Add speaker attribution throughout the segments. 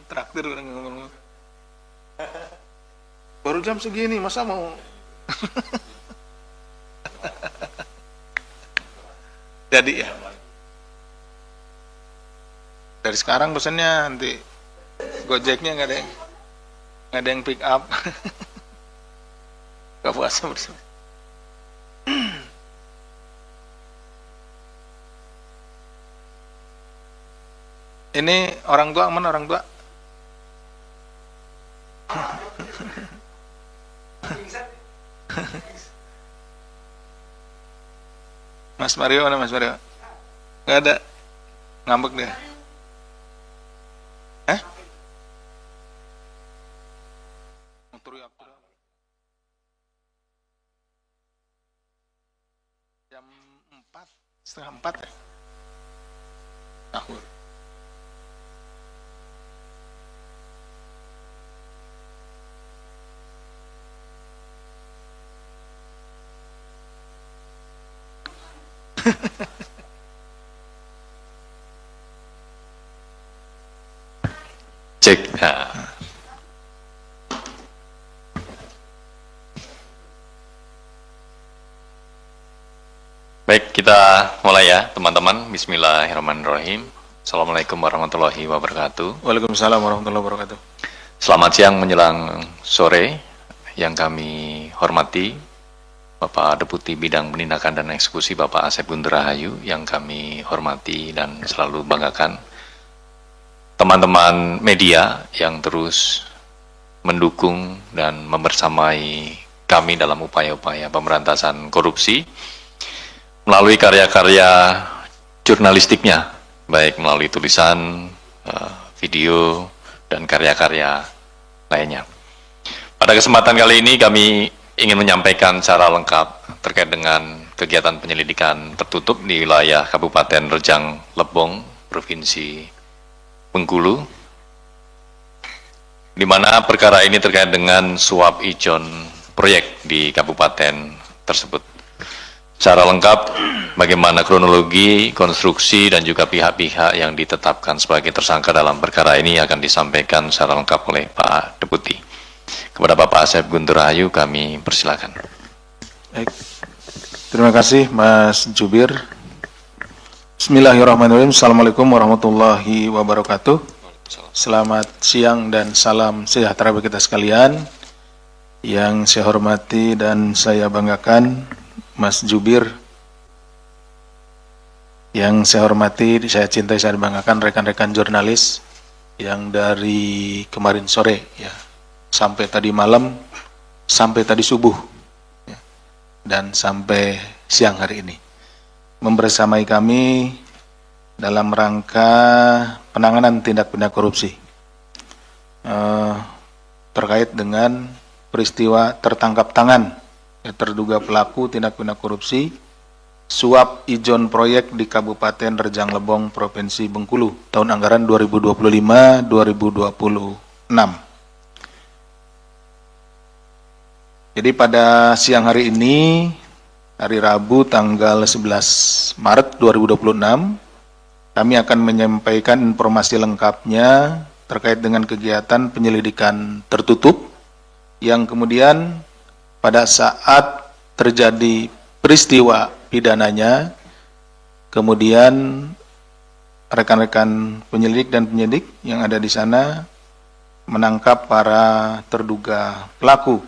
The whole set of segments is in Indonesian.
Speaker 1: Traktir orang ngomong. Baru jam segini masa mau jadi ya. Dari sekarang pesannya nanti Gojeknya nggak ada yang pick up. Gak puasa bersama. Ini orang tua aman orang tua? Mas Mario mana Mas Mario? Gak ada, ngambek deh. Eh? Jam 4, setengah 4 ya? Tahun.
Speaker 2: Cek. Nah. Baik, kita mulai ya teman-teman. Bismillahirrahmanirrahim. Assalamualaikum warahmatullahi wabarakatuh.
Speaker 1: Waalaikumsalam warahmatullahi wabarakatuh.
Speaker 2: Selamat siang menjelang sore yang kami hormati Bapak Deputi Bidang Penindakan dan Eksekusi Bapak Asep Guntur Rahayu, yang kami hormati dan selalu banggakan. Teman-teman media yang terus mendukung dan membersamai kami dalam upaya-upaya pemberantasan korupsi melalui karya-karya jurnalistiknya, baik melalui tulisan, video, dan karya-karya lainnya. Pada kesempatan kali ini kami ingin menyampaikan secara lengkap terkait dengan kegiatan penyelidikan tertutup di wilayah Kabupaten Rejang Lebong, Provinsi Bengkulu, di mana perkara ini terkait dengan suap ijon proyek di kabupaten tersebut. Secara lengkap bagaimana kronologi, konstruksi, dan juga pihak-pihak yang ditetapkan sebagai tersangka dalam perkara ini akan disampaikan secara lengkap oleh Pak Deputi. Kepada Bapak Asep Guntur Rahayu kami persilakan.
Speaker 1: Baik. Terima kasih Mas Jubir. Bismillahirrahmanirrahim. Assalamualaikum warahmatullahi wabarakatuh. Selamat siang dan salam sejahtera bagi kita sekalian. Yang saya hormati dan saya banggakan Mas Jubir. Yang saya hormati, saya cintai, saya banggakan rekan-rekan jurnalis yang dari kemarin sore ya, sampai tadi malam, sampai tadi subuh ya, dan sampai siang hari ini membersamai kami dalam rangka penanganan tindak pidana korupsi terkait dengan peristiwa tertangkap tangan ya, terduga pelaku tindak pidana korupsi suap ijon proyek di Kabupaten Rejang Lebong, Provinsi Bengkulu tahun anggaran 2025-2026. Jadi pada siang hari ini, hari Rabu tanggal 11 Maret 2026, kami akan menyampaikan informasi lengkapnya terkait dengan kegiatan penyelidikan tertutup yang kemudian pada saat terjadi peristiwa pidananya, kemudian rekan-rekan penyelidik dan penyidik yang ada di sana menangkap para terduga pelaku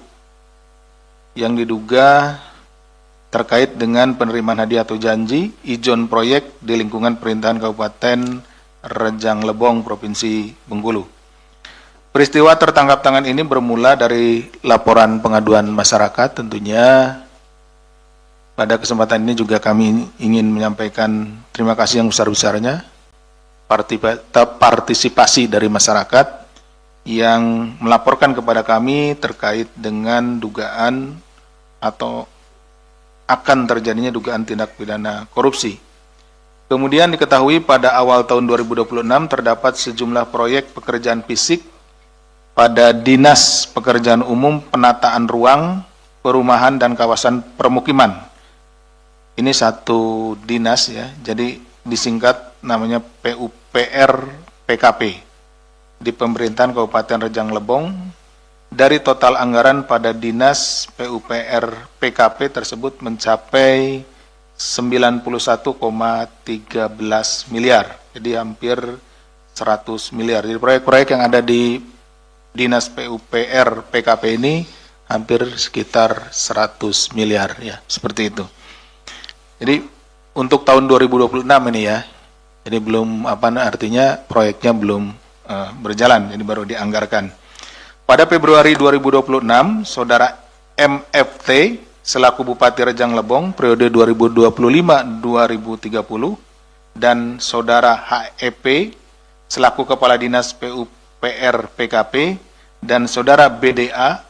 Speaker 1: yang diduga terkait dengan penerimaan hadiah atau janji ijon proyek di lingkungan pemerintahan Kabupaten Rejang Lebong, Provinsi Bengkulu. Peristiwa tertangkap tangan ini bermula dari laporan pengaduan masyarakat tentunya. Pada kesempatan ini juga kami ingin menyampaikan terima kasih yang besar-besarnya partisipasi dari masyarakat yang melaporkan kepada kami terkait dengan dugaan atau akan terjadinya dugaan tindak pidana korupsi. Kemudian diketahui pada awal tahun 2026 terdapat sejumlah proyek pekerjaan fisik pada Dinas Pekerjaan Umum Penataan Ruang, Perumahan dan Kawasan Permukiman. Ini satu dinas ya, jadi disingkat namanya PUPR PKP. di pemerintahan Kabupaten Rejang Lebong dari total anggaran pada Dinas PUPR PKP tersebut mencapai 91,13 miliar. Jadi hampir 100 miliar. Jadi proyek-proyek yang ada di Dinas PUPR PKP ini hampir sekitar 100 miliar ya, seperti itu. Jadi untuk tahun 2026 ini ya. Jadi belum artinya proyeknya belum berjalan, jadi baru dianggarkan. Pada Februari 2026, Saudara MFT selaku Bupati Rejang Lebong periode 2025-2030 dan Saudara HEP selaku Kepala Dinas PUPR PKP dan Saudara BDA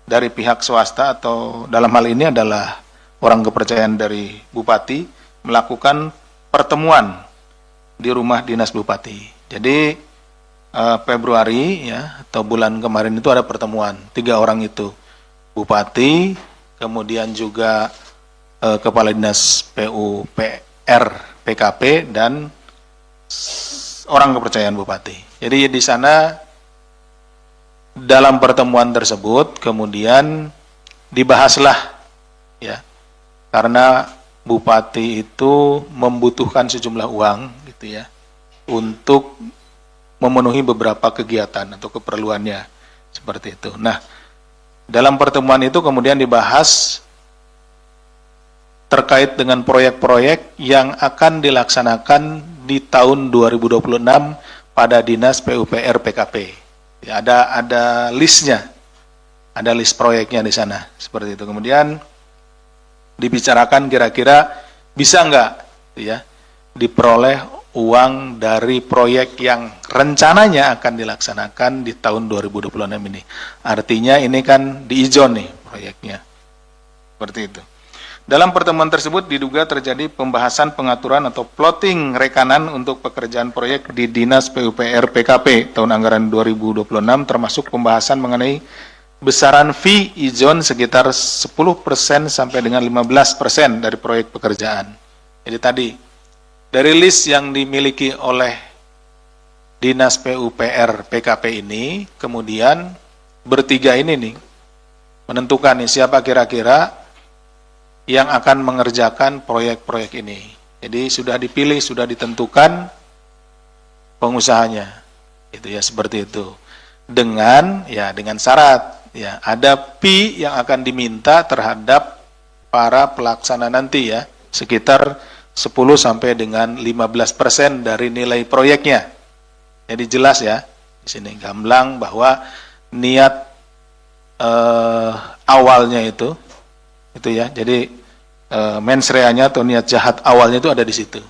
Speaker 1: dari pihak swasta atau dalam hal ini adalah orang kepercayaan dari Bupati melakukan pertemuan di rumah dinas Bupati. Jadi Februari ya atau bulan kemarin itu ada pertemuan 3 orang itu, Bupati, kemudian juga Kepala Dinas PUPR PKP dan orang kepercayaan Bupati. Jadi di sana dalam pertemuan tersebut kemudian dibahaslah ya, karena Bupati itu membutuhkan sejumlah uang gitu ya untuk memenuhi beberapa kegiatan atau keperluannya seperti itu. Nah, dalam pertemuan itu kemudian dibahas terkait dengan proyek-proyek yang akan dilaksanakan di tahun 2026 pada Dinas PUPR PKP. Ya, ada listnya, ada list proyeknya di sana seperti itu. Kemudian dibicarakan kira-kira bisa nggak ya diperoleh uang dari proyek yang rencananya akan dilaksanakan di tahun 2026 ini. Artinya ini kan diijon nih proyeknya. Seperti itu. Dalam pertemuan tersebut diduga terjadi pembahasan pengaturan atau plotting rekanan untuk pekerjaan proyek di Dinas PUPR PKP tahun anggaran 2026 termasuk pembahasan mengenai besaran fee ijon sekitar 10% sampai dengan 15% dari proyek pekerjaan. Jadi tadi dari list yang dimiliki oleh Dinas PUPR PKP ini, kemudian bertiga ini nih menentukan nih siapa kira-kira yang akan mengerjakan proyek-proyek ini. Jadi sudah dipilih, sudah ditentukan pengusahanya. Itu ya seperti itu. Dengan syarat ya ada fee yang akan diminta terhadap para pelaksana nanti ya, sekitar 10 sampai dengan 15% dari nilai proyeknya. Jadi jelas ya, di sini gamblang bahwa niat awalnya itu ya. Jadi mens reanya atau niat jahat awalnya itu ada di situ.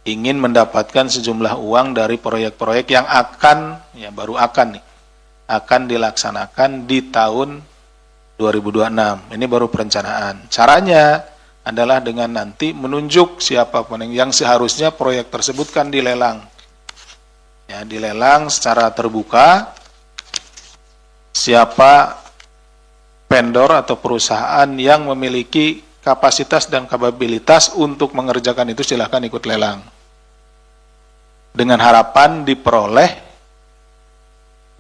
Speaker 1: Ingin mendapatkan sejumlah uang dari proyek-proyek yang akan dilaksanakan di tahun 2026. Ini baru perencanaan. Caranya adalah dengan nanti menunjuk siapapun yang seharusnya proyek tersebut kan dilelang. Ya, dilelang secara terbuka siapa vendor atau perusahaan yang memiliki kapasitas dan kapabilitas untuk mengerjakan itu silahkan ikut lelang. Dengan harapan diperoleh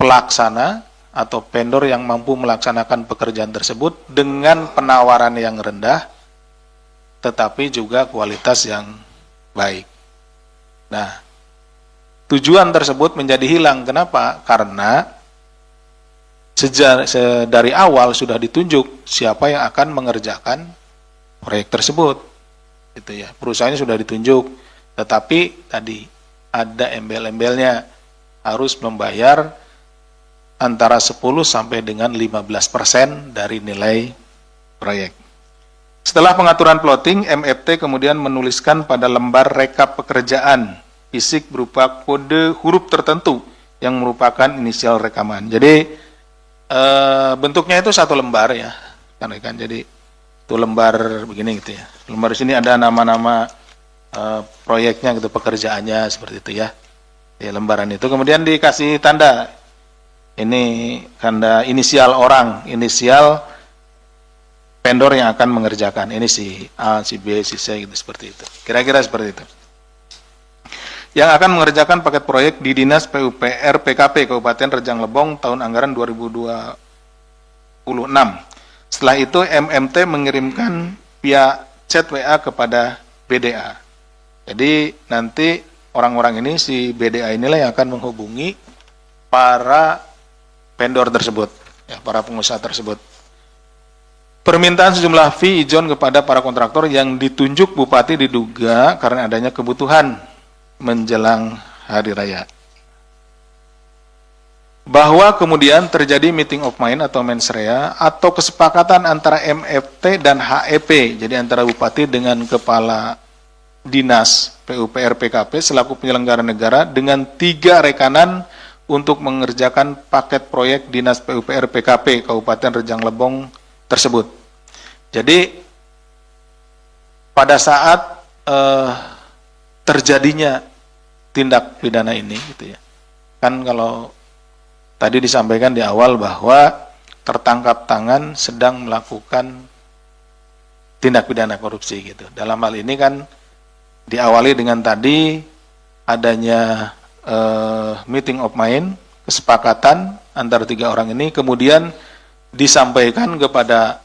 Speaker 1: pelaksana atau vendor yang mampu melaksanakan pekerjaan tersebut dengan penawaran yang rendah tetapi juga kualitas yang baik. Nah, tujuan tersebut menjadi hilang. Kenapa? Karena dari awal sudah ditunjuk siapa yang akan mengerjakan proyek tersebut. Gitu ya. Perusahaannya sudah ditunjuk, tetapi tadi ada embel-embelnya, harus membayar antara 10 sampai dengan 15% dari nilai proyek. Setelah pengaturan plotting, MFT kemudian menuliskan pada lembar rekap pekerjaan fisik berupa kode huruf tertentu yang merupakan inisial rekaman. Jadi bentuknya itu satu lembar ya, kan? Jadi itu lembar begini gitu ya. Lembar di sini ada nama-nama proyeknya gitu, pekerjaannya seperti itu ya. Di lembaran itu kemudian dikasih tanda. Ini tanda inisial orang, inisial vendor yang akan mengerjakan. Ini si A, si B, si C gitu seperti itu. Kira-kira seperti itu. yang akan mengerjakan paket proyek di Dinas PUPR PKP Kabupaten Rejang Lebong tahun anggaran 2026. Setelah itu MMT mengirimkan via chat WA kepada BDA. Jadi nanti orang-orang ini, si BDA inilah yang akan menghubungi para vendor tersebut, ya, para pengusaha tersebut. Permintaan sejumlah fee ijon kepada para kontraktor yang ditunjuk Bupati diduga karena adanya kebutuhan menjelang Hari Raya. Bahwa kemudian terjadi meeting of mind atau mensrea atau kesepakatan antara MFT dan HEP, jadi antara Bupati dengan Kepala Dinas PUPR PKP selaku penyelenggara negara dengan 3 rekanan untuk mengerjakan paket proyek Dinas PUPR PKP Kabupaten Rejang Lebong tersebut. Jadi pada saat terjadinya tindak pidana ini, gitu ya, kan kalau tadi disampaikan di awal bahwa tertangkap tangan sedang melakukan tindak pidana korupsi, gitu. Dalam hal ini kan diawali dengan tadi adanya meeting of mind, kesepakatan antara 3 orang ini, kemudian disampaikan kepada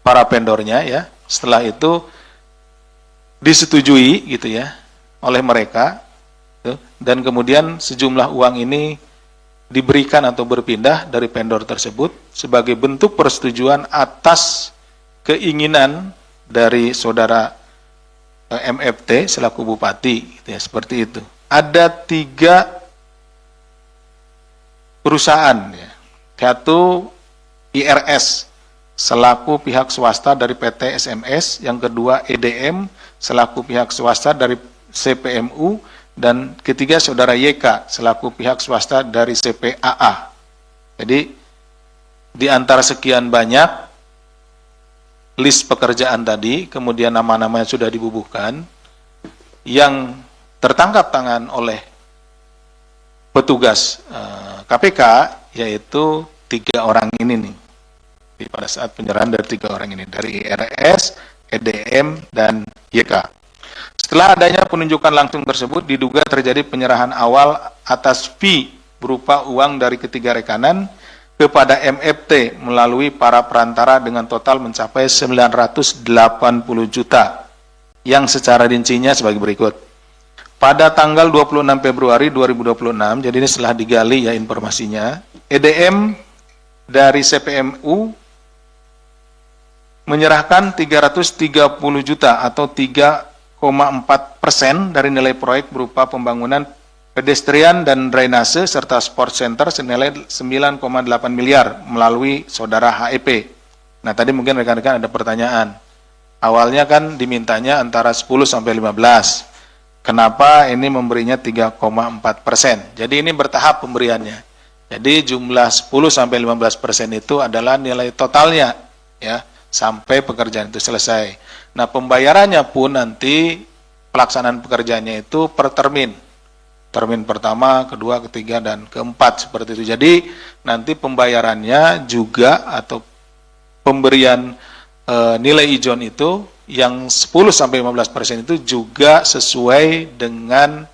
Speaker 1: para vendornya, ya. Setelah itu disetujui, gitu ya, oleh mereka, gitu. Dan kemudian sejumlah uang ini diberikan atau berpindah dari vendor tersebut sebagai bentuk persetujuan atas keinginan dari saudara MFT selaku Bupati, gitu ya, seperti itu. Ada 3 perusahaan, ya. Satu IRS selaku pihak swasta dari PT SMS, yang kedua EDM selaku pihak swasta dari CPMU, dan ketiga saudara YK selaku pihak swasta dari CPAA. Jadi di antara sekian banyak list pekerjaan tadi, kemudian nama-namanya sudah dibubuhkan, yang tertangkap tangan oleh petugas KPK, yaitu 3 orang ini nih. Pada saat penyerahan dari 3 orang ini, dari IRS, EDM, dan YK. Setelah adanya penunjukan langsung tersebut, diduga terjadi penyerahan awal atas fee berupa uang dari ketiga rekanan kepada MFT melalui para perantara dengan total mencapai 980 juta, yang secara rincinya sebagai berikut. Pada tanggal 26 Februari 2026, jadi ini setelah digali, ya, informasinya, EDM dari CPMU menyerahkan 330 juta atau 3,4% dari nilai proyek berupa pembangunan pedestrian dan drainase serta sport center senilai 9,8 miliar melalui saudara HEP. Nah, tadi mungkin rekan-rekan ada pertanyaan. Awalnya kan dimintanya antara 10 sampai 15. Kenapa ini memberinya 3,4%? Jadi ini bertahap pemberiannya. Jadi jumlah 10 sampai 15% itu adalah nilai totalnya, ya, sampai pekerjaan itu selesai. Nah, pembayarannya pun nanti pelaksanaan pekerjaannya itu per termin. Termin pertama, kedua, ketiga, dan keempat, seperti itu. Jadi nanti pembayarannya juga atau pemberian nilai ijon itu yang 10 sampai 15% itu juga sesuai dengan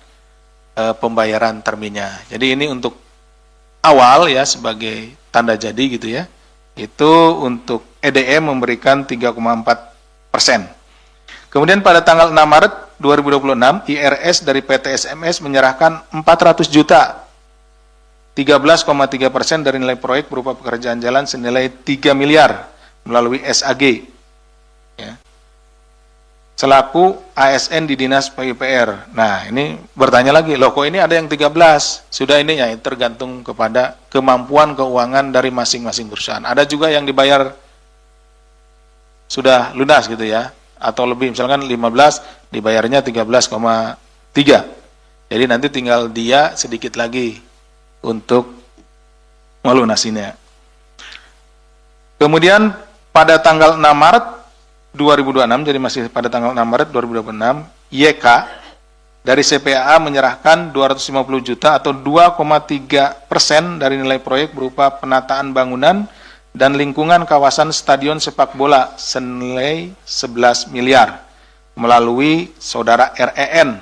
Speaker 1: pembayaran terminnya. Jadi ini untuk awal, ya, sebagai tanda jadi, gitu ya. Itu untuk EDM memberikan 3,4%. Kemudian pada tanggal 6 Maret 2026, IRS dari PT SMS menyerahkan 400 juta, 13,3% dari nilai proyek berupa pekerjaan jalan senilai 3 miliar melalui SAG, ya, selaku ASN di Dinas PUPR. Nah, ini bertanya lagi, loh kok ini ada yang 13? Sudah, ini ya tergantung kepada kemampuan keuangan dari masing-masing perusahaan. Ada juga yang dibayar sudah lunas, gitu ya, atau lebih, misalkan 15 dibayarnya 13,3. Jadi nanti tinggal dia sedikit lagi untuk melunasinya. Kemudian pada tanggal 6 Maret 2026, jadi masih pada tanggal 6 Maret 2026, YK dari CPAA menyerahkan 250 juta atau 2,3% dari nilai proyek berupa penataan bangunan dan lingkungan kawasan stadion sepak bola senilai 11 miliar melalui saudara REN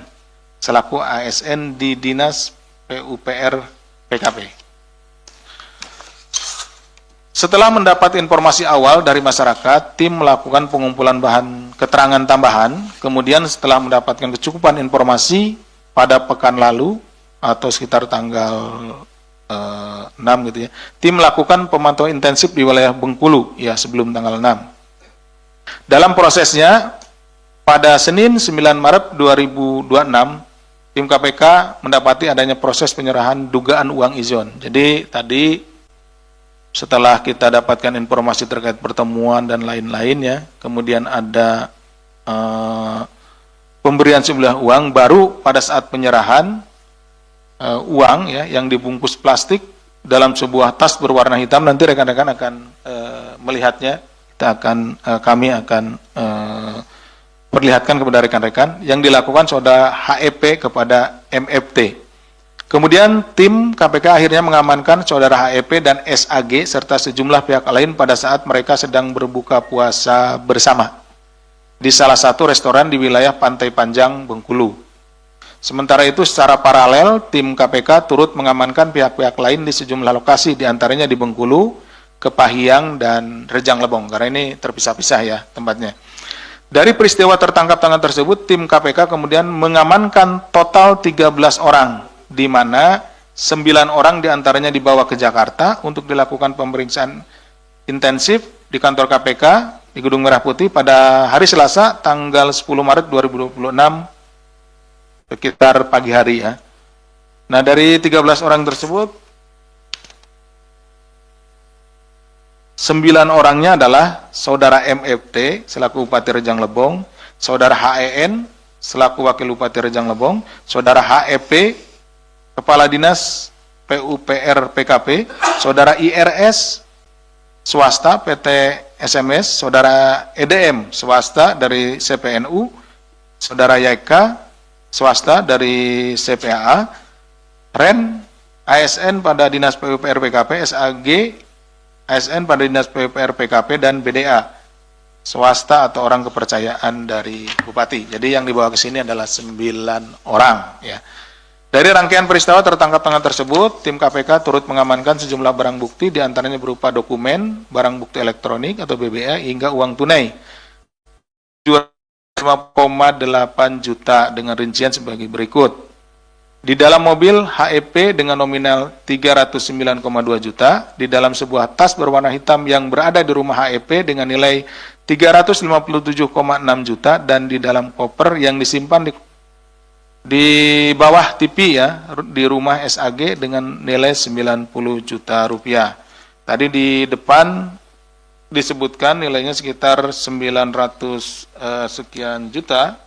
Speaker 1: selaku ASN di Dinas PUPR PKP. Setelah mendapat informasi awal dari masyarakat, tim melakukan pengumpulan bahan keterangan tambahan. Kemudian setelah mendapatkan kecukupan informasi pada pekan lalu atau sekitar tanggal 6 gitu ya, tim melakukan pemantauan intensif di wilayah Bengkulu ya sebelum tanggal 6. Dalam prosesnya, pada Senin 9 Maret 2026, tim KPK mendapati adanya proses penyerahan dugaan uang ijon. Jadi tadi setelah kita dapatkan informasi terkait pertemuan dan lain-lainnya, kemudian ada pemberian sejumlah uang, baru pada saat penyerahan uang ya yang dibungkus plastik dalam sebuah tas berwarna hitam, nanti rekan-rekan akan melihatnya, kami akan perlihatkan kepada rekan-rekan yang dilakukan saudara HEP kepada MFT. Kemudian tim KPK akhirnya mengamankan saudara HEP dan SAG serta sejumlah pihak lain pada saat mereka sedang berbuka puasa bersama di salah satu restoran di wilayah Pantai Panjang, Bengkulu. Sementara itu secara paralel tim KPK turut mengamankan pihak-pihak lain di sejumlah lokasi, diantaranya di Bengkulu, Kepahiang, dan Rejang Lebong, karena ini terpisah-pisah ya tempatnya. Dari peristiwa tertangkap tangan tersebut, tim KPK kemudian mengamankan total 13 orang, di mana 9 orang diantaranya dibawa ke Jakarta untuk dilakukan pemeriksaan intensif di kantor KPK di Gedung Merah Putih pada hari Selasa tanggal 10 Maret 2026 sekitar pagi hari ya. Nah, dari 13 orang tersebut 9 orangnya adalah saudara MFT selaku Bupati Rejang Lebong, saudara HEN selaku Wakil Bupati Rejang Lebong, saudara HEP Kepala Dinas PUPR PKP, saudara IRS swasta PT SMS, saudara EDM swasta dari CPNU, saudara YK swasta dari CPAA, REN ASN pada Dinas PUPR PKP, SAG ASN pada Dinas PUPR PKP, dan BDA swasta atau orang kepercayaan dari Bupati. Jadi yang dibawa ke sini adalah 9 orang ya. Dari rangkaian peristiwa tertangkap tangan tersebut, tim KPK turut mengamankan sejumlah barang bukti, diantaranya berupa dokumen, barang bukti elektronik atau BBA, hingga uang tunai 5,8 juta dengan rincian sebagai berikut. Di dalam mobil HEP dengan nominal 309,2 juta, di dalam sebuah tas berwarna hitam yang berada di rumah HEP dengan nilai 357,6 juta, dan di dalam koper yang disimpan di bawah TV ya di rumah SAG dengan nilai 90 juta rupiah. Tadi di depan disebutkan nilainya sekitar 900 sekian juta.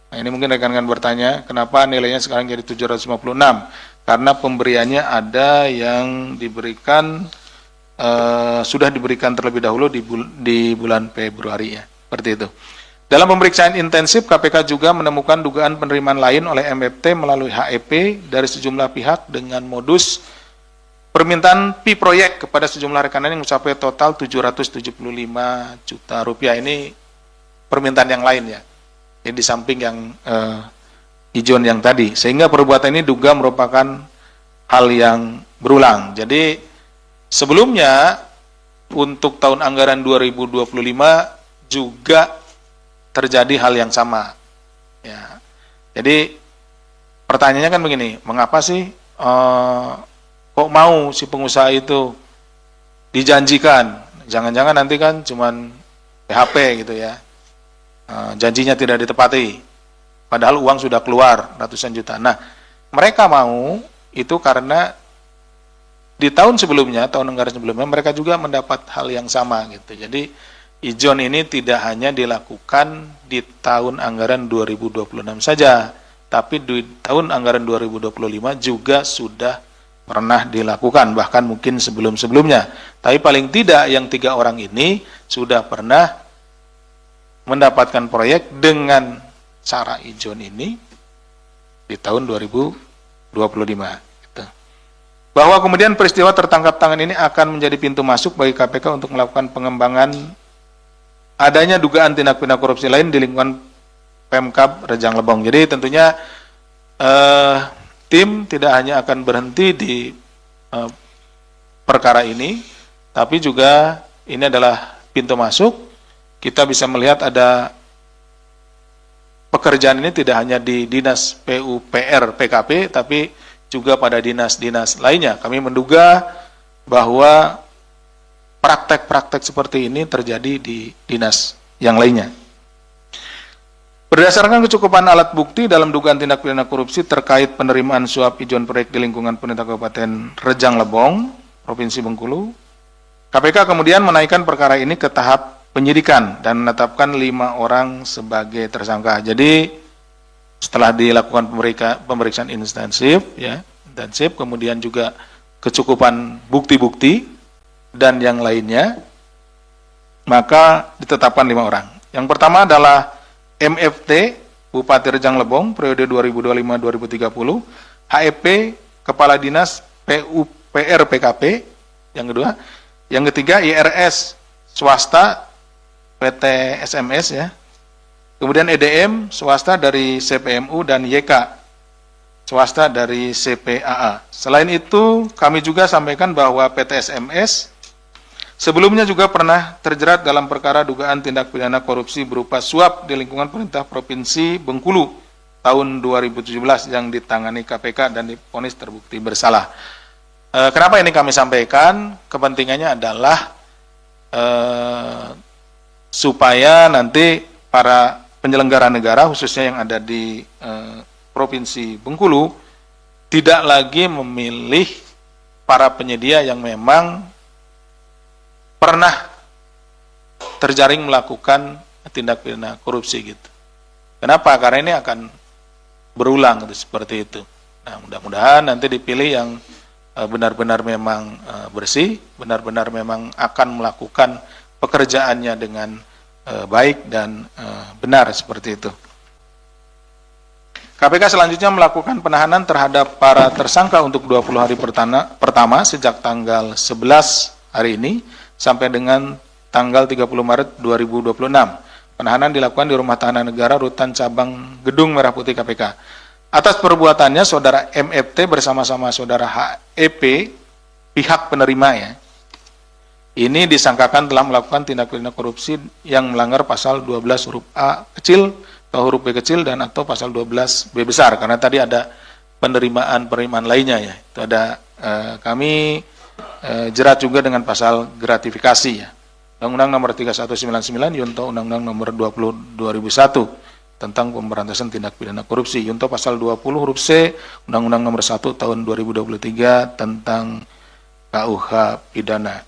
Speaker 1: Nah, ini mungkin rekan-rekan bertanya, kenapa nilainya sekarang jadi 756? Karena pemberiannya ada yang diberikan sudah diberikan terlebih dahulu di bulan Februari ya. Seperti itu. Dalam pemeriksaan intensif, KPK juga menemukan dugaan penerimaan lain oleh MFT melalui HEP dari sejumlah pihak dengan modus permintaan fee proyek kepada sejumlah rekanan yang mencapai total 775 juta rupiah. Ini permintaan yang lain ya. Ini di samping yang ijon yang tadi. Sehingga perbuatan ini duga merupakan hal yang berulang. Jadi sebelumnya untuk tahun anggaran 2025 juga terjadi hal yang sama. Ya. Jadi pertanyaannya kan begini, mengapa sih kok mau si pengusaha itu dijanjikan? Jangan-jangan nanti kan cuman PHP gitu ya. Janjinya tidak ditepati. Padahal uang sudah keluar ratusan juta. Nah, mereka mau itu karena di tahun sebelumnya, tahun anggaran sebelumnya mereka juga mendapat hal yang sama gitu. Jadi ijon ini tidak hanya dilakukan di tahun anggaran 2026 saja, tapi di tahun anggaran 2025 juga sudah pernah dilakukan, bahkan mungkin sebelum-sebelumnya. Tapi paling tidak yang 3 orang ini sudah pernah mendapatkan proyek dengan cara ijon ini di tahun 2025. Gitu. Bahwa kemudian peristiwa tertangkap tangan ini akan menjadi pintu masuk bagi KPK untuk melakukan pengembangan adanya dugaan tindak pidana korupsi lain di lingkungan Pemkab Rejang Lebong. Jadi tentunya tim tidak hanya akan berhenti di perkara ini, tapi juga ini adalah pintu masuk. Kita bisa melihat ada pekerjaan ini tidak hanya di Dinas PUPR PKP, tapi juga pada dinas-dinas lainnya. Kami menduga bahwa praktek-praktek seperti ini terjadi di dinas yang lainnya. Berdasarkan kecukupan alat bukti dalam dugaan tindak pidana korupsi terkait penerimaan suap ijon proyek di lingkungan pemerintah Kabupaten Rejang Lebong, Provinsi Bengkulu, KPK kemudian menaikkan perkara ini ke tahap penyidikan dan menetapkan 5 orang sebagai tersangka. Jadi setelah dilakukan pemeriksaan intensif, kemudian juga kecukupan bukti-bukti dan yang lainnya, maka ditetapkan 5 orang. Yang pertama adalah MFT Bupati Rejang Lebong periode 2025-2030, HEP Kepala Dinas PUPR PKP, yang kedua. Yang ketiga IRS swasta PT SMS ya. Kemudian EDM swasta dari CPMU dan YK swasta dari CPAA. Selain itu, kami juga sampaikan bahwa PT SMS sebelumnya juga pernah terjerat dalam perkara dugaan tindak pidana korupsi berupa suap di lingkungan pemerintah Provinsi Bengkulu tahun 2017 yang ditangani KPK dan divonis terbukti bersalah. Kenapa ini kami sampaikan? Kepentingannya adalah supaya nanti para penyelenggara negara, khususnya yang ada di Provinsi Bengkulu, tidak lagi memilih para penyedia yang memang pernah terjaring melakukan tindak pidana korupsi gitu. Kenapa? Karena ini akan berulang gitu, seperti itu. Nah, mudah-mudahan nanti dipilih yang benar-benar memang bersih, benar-benar memang akan melakukan pekerjaannya dengan baik dan benar seperti itu. KPK selanjutnya melakukan penahanan terhadap para tersangka untuk 20 hari pertama sejak tanggal 11 hari ini sampai dengan tanggal 30 Maret 2026. Penahanan dilakukan di Rumah Tahanan Negara Rutan Cabang Gedung Merah Putih KPK. Atas perbuatannya, Saudara MFT bersama-sama Saudara HEP, pihak penerima ya, ini disangkakan telah melakukan tindak pidana korupsi yang melanggar pasal 12 huruf A kecil atau huruf B kecil dan atau pasal 12 B besar, karena tadi ada penerimaan lainnya ya. Itu ada kami jerat juga dengan pasal gratifikasi ya. Undang-Undang Nomor 3199 Yunto Undang-Undang Nomor 20 2001 tentang pemberantasan tindak pidana korupsi, Yunto pasal 20 huruf C Undang-Undang Nomor 1 tahun 2023 tentang KUH pidana.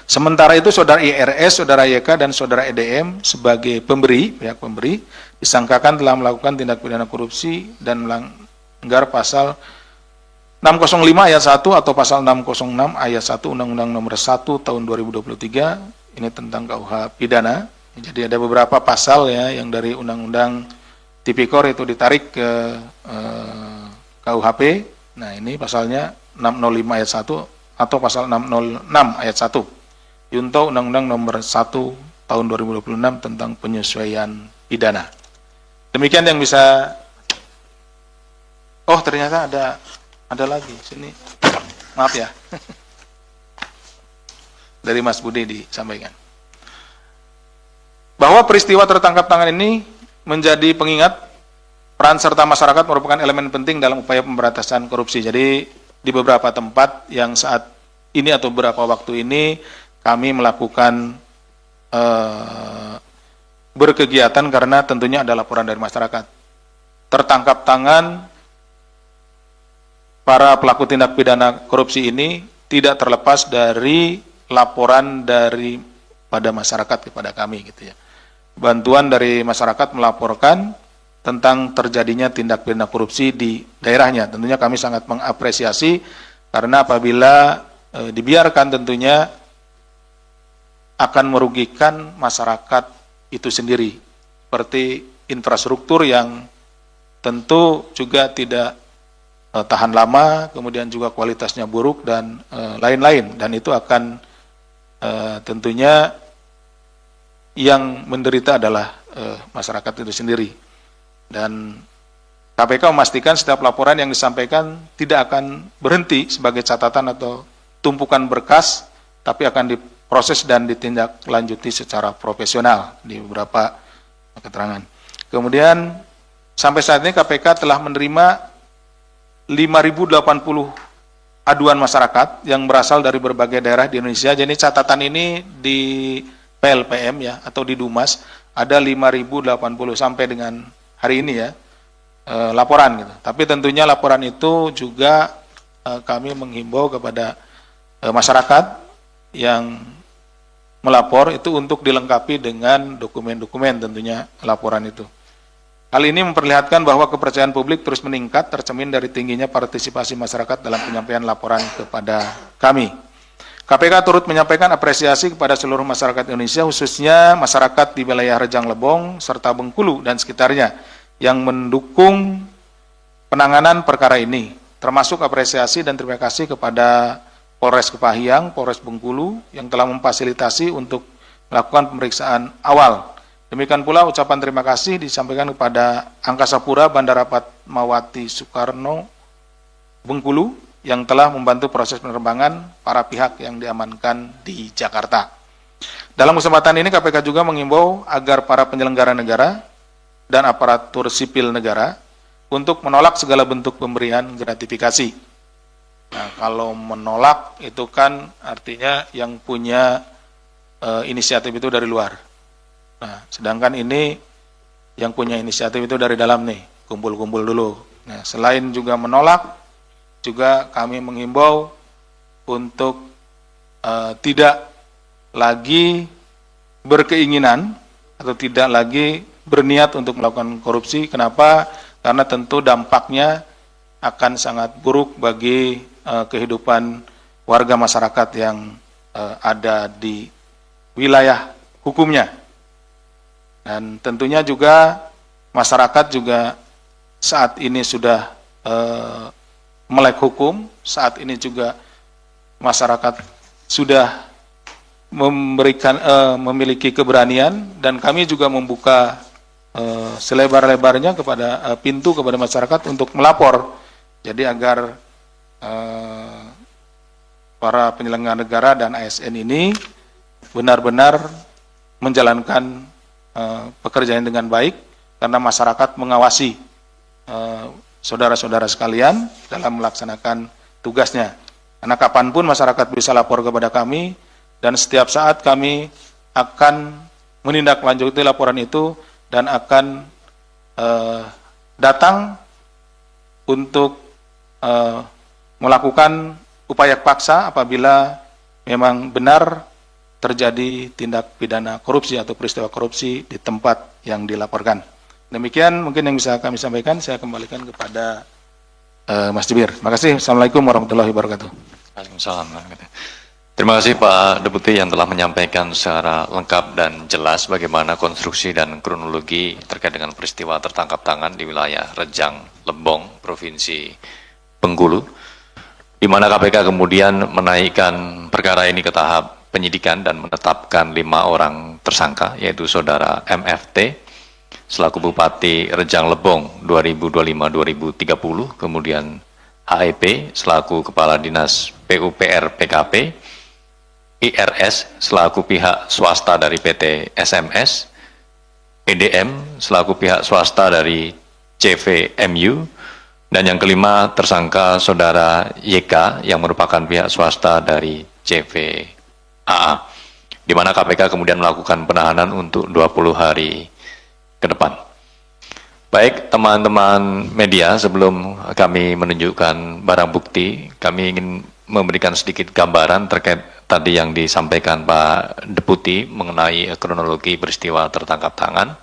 Speaker 1: Sementara itu Saudara IRS, Saudara YK dan Saudara EDM sebagai pihak pemberi disangkakan telah melakukan tindak pidana korupsi dan melanggar pasal 605 ayat 1 atau pasal 606 ayat 1 Undang-Undang Nomor 1 tahun 2023 ini tentang KUH pidana. Jadi ada beberapa pasal ya yang dari Undang-Undang Tipikor itu ditarik ke KUHP. Nah, ini pasalnya 605 ayat 1 atau pasal 606 ayat 1. Yunto Undang-Undang Nomor 1 tahun 2026 tentang penyesuaian pidana. Demikian yang bisa. Oh, ternyata ada lagi sini. Maaf ya. Dari Mas Budi disampaikan bahwa peristiwa tertangkap tangan ini menjadi pengingat peran serta masyarakat merupakan elemen penting dalam upaya pemberantasan korupsi. Jadi di beberapa tempat yang saat ini atau beberapa waktu ini kami melakukan berkegiatan karena tentunya ada laporan dari masyarakat. Tertangkap tangan para pelaku tindak pidana korupsi ini tidak terlepas dari laporan dari pada masyarakat kepada kami gitu ya. Bantuan dari masyarakat melaporkan tentang terjadinya tindak pidana korupsi di daerahnya. Tentunya kami sangat mengapresiasi karena apabila dibiarkan tentunya akan merugikan masyarakat itu sendiri. Seperti infrastruktur yang tentu juga tidak tahan lama, kemudian juga kualitasnya buruk dan lain-lain. Dan itu akan tentunya yang menderita adalah masyarakat itu sendiri. Dan KPK memastikan setiap laporan yang disampaikan tidak akan berhenti sebagai catatan atau tumpukan berkas, tapi akan diproses dan ditindaklanjuti secara profesional di beberapa keterangan. Kemudian sampai saat ini KPK telah menerima 5.080 aduan masyarakat yang berasal dari berbagai daerah di Indonesia. Jadi catatan ini di PLPM ya atau di Dumas ada 5.080 sampai dengan hari ini ya. Laporan gitu. Tapi tentunya laporan itu juga kami menghimbau kepada masyarakat yang melapor itu untuk dilengkapi dengan dokumen-dokumen tentunya laporan itu. Hal ini memperlihatkan bahwa kepercayaan publik terus meningkat tercermin dari tingginya partisipasi masyarakat dalam penyampaian laporan kepada kami. KPK turut menyampaikan apresiasi kepada seluruh masyarakat Indonesia khususnya masyarakat di wilayah Rejang Lebong serta Bengkulu dan sekitarnya yang mendukung penanganan perkara ini, termasuk apresiasi dan terima kasih kepada Polres Kepahyang, Polres Bengkulu yang telah memfasilitasi untuk melakukan pemeriksaan awal. Demikian pula ucapan terima kasih disampaikan kepada Angkasa Pura Bandara Fatmawati Soekarno Bengkulu yang telah membantu proses penerbangan para pihak yang diamankan di Jakarta. Dalam kesempatan ini KPK juga mengimbau agar para penyelenggara negara dan aparatur sipil negara untuk menolak segala bentuk pemberian gratifikasi. Nah, kalau menolak itu kan artinya yang punya inisiatif itu dari luar. Nah, sedangkan ini yang punya inisiatif itu dari dalam nih, kumpul-kumpul dulu. Nah, selain juga menolak, juga kami menghimbau untuk tidak lagi berkeinginan atau tidak lagi berniat untuk melakukan korupsi. Kenapa? Karena tentu dampaknya akan sangat buruk bagi kehidupan warga masyarakat yang ada di wilayah hukumnya. Dan tentunya juga masyarakat juga saat ini sudah melek hukum, saat ini juga masyarakat sudah memiliki keberanian dan kami juga membuka selebar-lebarnya kepada pintu kepada masyarakat untuk melapor. Jadi agar para penyelenggara negara dan ASN ini benar-benar menjalankan pekerjaan dengan baik karena masyarakat mengawasi saudara-saudara sekalian dalam melaksanakan tugasnya. Karena kapanpun masyarakat bisa lapor kepada kami dan setiap saat kami akan menindaklanjuti laporan itu dan akan datang untuk melakukan upaya paksa apabila memang benar terjadi tindak pidana korupsi atau peristiwa korupsi di tempat yang dilaporkan. Demikian mungkin yang bisa kami sampaikan, saya kembalikan kepada Mas Jibir. Terima kasih. Assalamualaikum warahmatullahi wabarakatuh.
Speaker 2: Waalaikumsalam. Terima kasih Pak Deputi yang telah menyampaikan secara lengkap dan jelas bagaimana konstruksi dan kronologi terkait dengan peristiwa tertangkap tangan di wilayah Rejang Lebong, Provinsi Bengkulu, di mana KPK kemudian menaikkan perkara ini ke tahap penyidikan dan menetapkan 5 orang tersangka, yaitu Saudara MFT selaku Bupati Rejang Lebong 2025-2030, kemudian HEP selaku Kepala Dinas PUPR PKP, IRS selaku pihak swasta dari PT SMS, EDM selaku pihak swasta dari CVMU, dan yang kelima tersangka Saudara YK yang merupakan pihak swasta dari CVAA, di mana KPK kemudian melakukan penahanan untuk 20 hari ke depan. Baik teman-teman media, sebelum kami menunjukkan barang bukti, kami ingin memberikan sedikit gambaran terkait tadi yang disampaikan Pak Deputi mengenai kronologi peristiwa tertangkap tangan.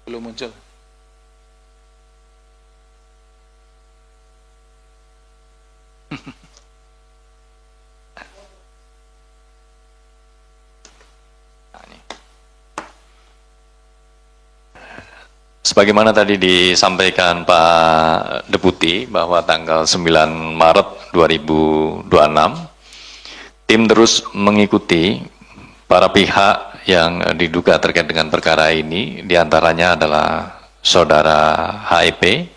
Speaker 1: Belum muncul.
Speaker 2: Sebagaimana tadi disampaikan Pak Deputi bahwa tanggal 9 Maret 2026 tim terus mengikuti para pihak yang diduga terkait dengan perkara ini, diantaranya adalah saudara HEP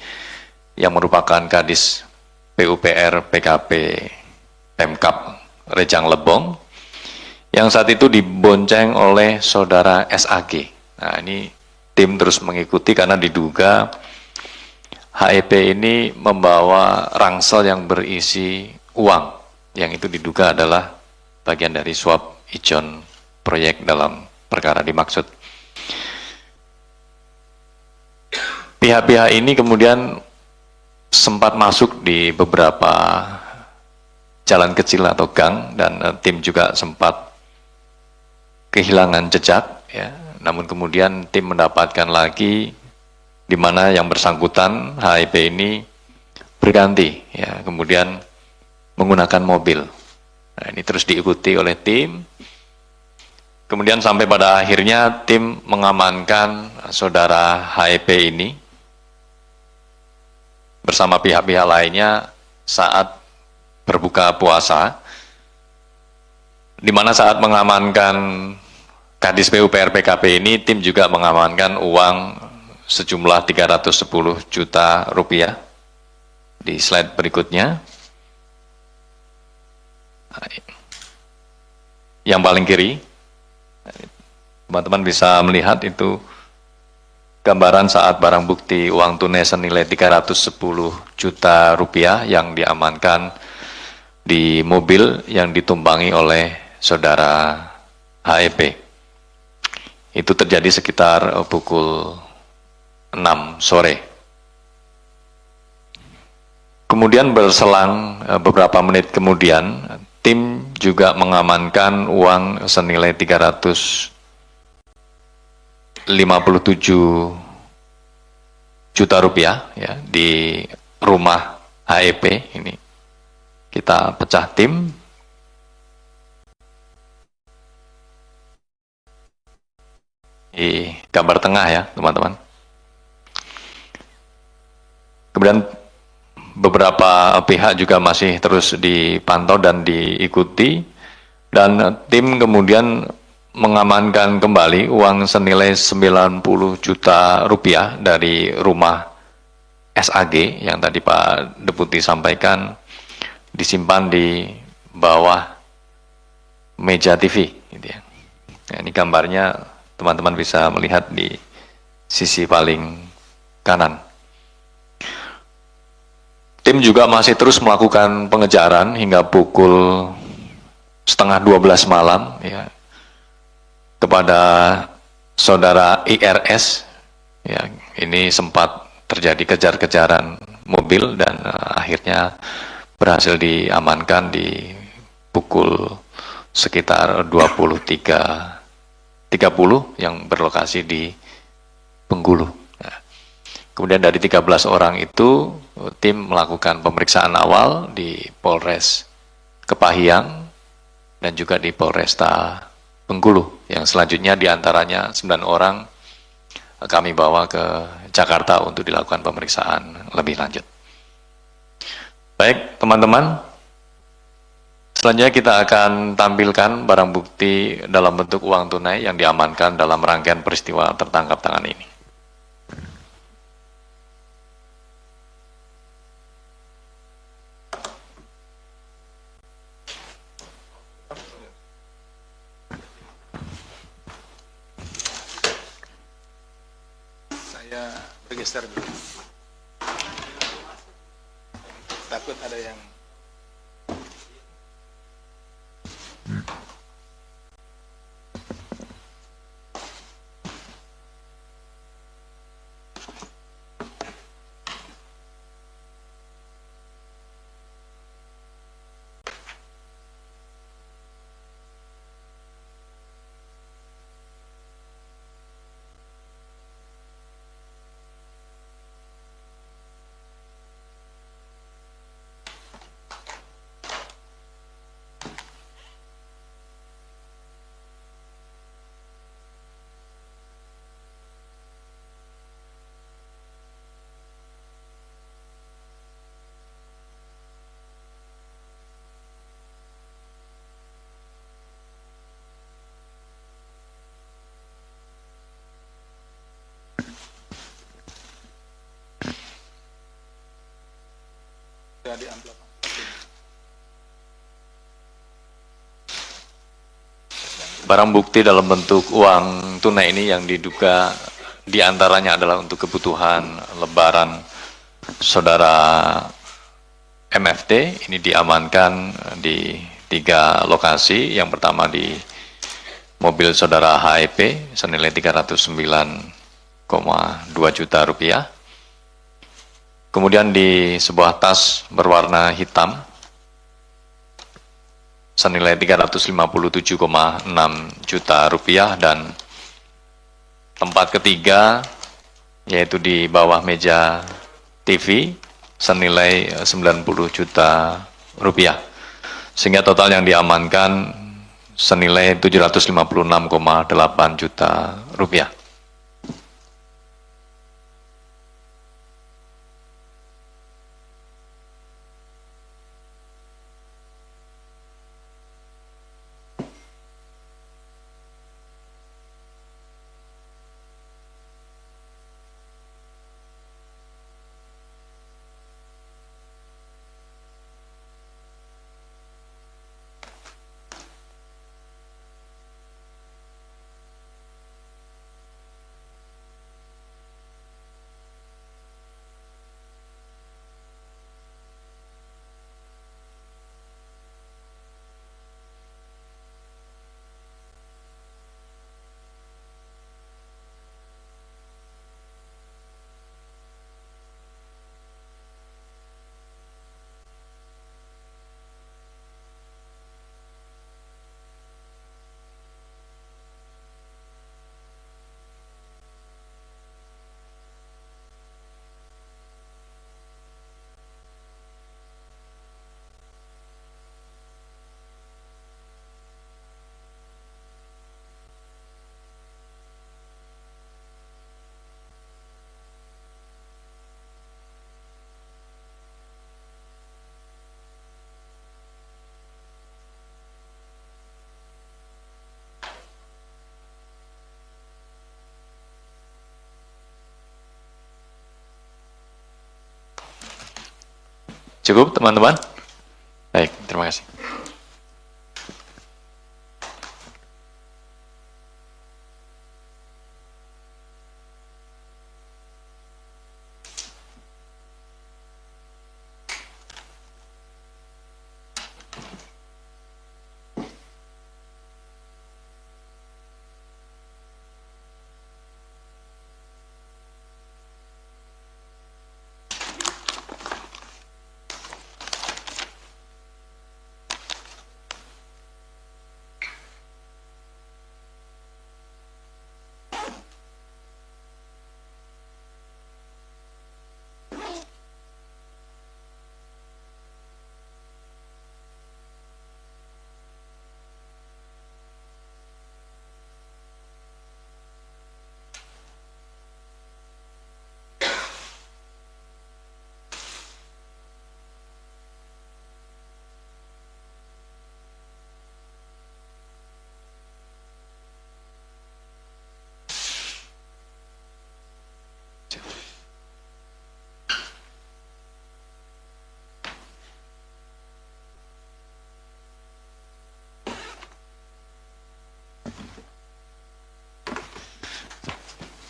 Speaker 2: yang merupakan Kadis PUPR PKP Pemkab Rejang Lebong, yang saat itu dibonceng oleh saudara SAG. Nah, ini tim terus mengikuti karena diduga HEP ini membawa rangsel yang berisi uang, yang itu diduga adalah bagian dari suap ijon proyek dalam perkara dimaksud. Pihak-pihak ini kemudian sempat masuk di beberapa jalan kecil atau gang, dan tim juga sempat kehilangan jejak, ya. Namun kemudian tim mendapatkan lagi di mana yang bersangkutan HIP ini berganti, ya, kemudian menggunakan mobil. Nah, ini terus diikuti oleh tim. Kemudian sampai pada akhirnya tim mengamankan saudara HIP ini bersama pihak-pihak lainnya saat berbuka puasa, di mana saat mengamankan Kadis PUPR PKP ini, tim juga mengamankan uang sejumlah 310 juta rupiah. Di slide berikutnya, yang paling kiri, teman-teman bisa melihat itu gambaran saat barang bukti uang tunai senilai 310 juta rupiah yang diamankan di mobil yang ditumpangi oleh saudara HEP. Itu terjadi sekitar pukul 6 sore. Kemudian berselang beberapa menit kemudian, tim juga mengamankan uang senilai 357 juta rupiah, ya, di rumah HEP ini. Kita pecah tim. Di gambar tengah, ya, teman-teman. Kemudian beberapa pihak juga masih terus dipantau dan diikuti, dan tim kemudian mengamankan kembali uang senilai 90 juta rupiah dari rumah SAG yang tadi Pak Deputi sampaikan disimpan di bawah meja TV, gitu ya. Nah, ini gambarnya teman-teman bisa melihat di sisi paling kanan. Tim juga masih terus melakukan pengejaran hingga pukul setengah 12 malam, ya, kepada saudara IRS, ya. Ini sempat terjadi kejar-kejaran mobil dan akhirnya berhasil diamankan di pukul sekitar 23.30 yang berlokasi di Bengkulu. Nah, kemudian dari 13 orang itu tim melakukan pemeriksaan awal di Polres Kepahyang dan juga di Polresta Bengkulu, yang selanjutnya diantaranya 9 orang kami bawa ke Jakarta untuk dilakukan pemeriksaan lebih lanjut. Baik, teman-teman, selanjutnya kita akan tampilkan barang bukti dalam bentuk uang tunai yang diamankan dalam rangkaian peristiwa tertangkap tangan ini.
Speaker 1: Saya bergeser dulu. Takut ada yang
Speaker 2: Barang bukti dalam bentuk uang tunai ini yang diduga diantaranya adalah untuk kebutuhan lebaran saudara MFT, ini diamankan di 3 lokasi. Yang pertama di mobil saudara HEP senilai 309,2 juta rupiah. Kemudian di sebuah tas berwarna hitam senilai 357,6 juta rupiah, dan tempat ketiga yaitu di bawah meja TV senilai 90 juta rupiah. Sehingga total yang diamankan senilai 756,8 juta rupiah. Cukup teman-teman? Baik, terima kasih.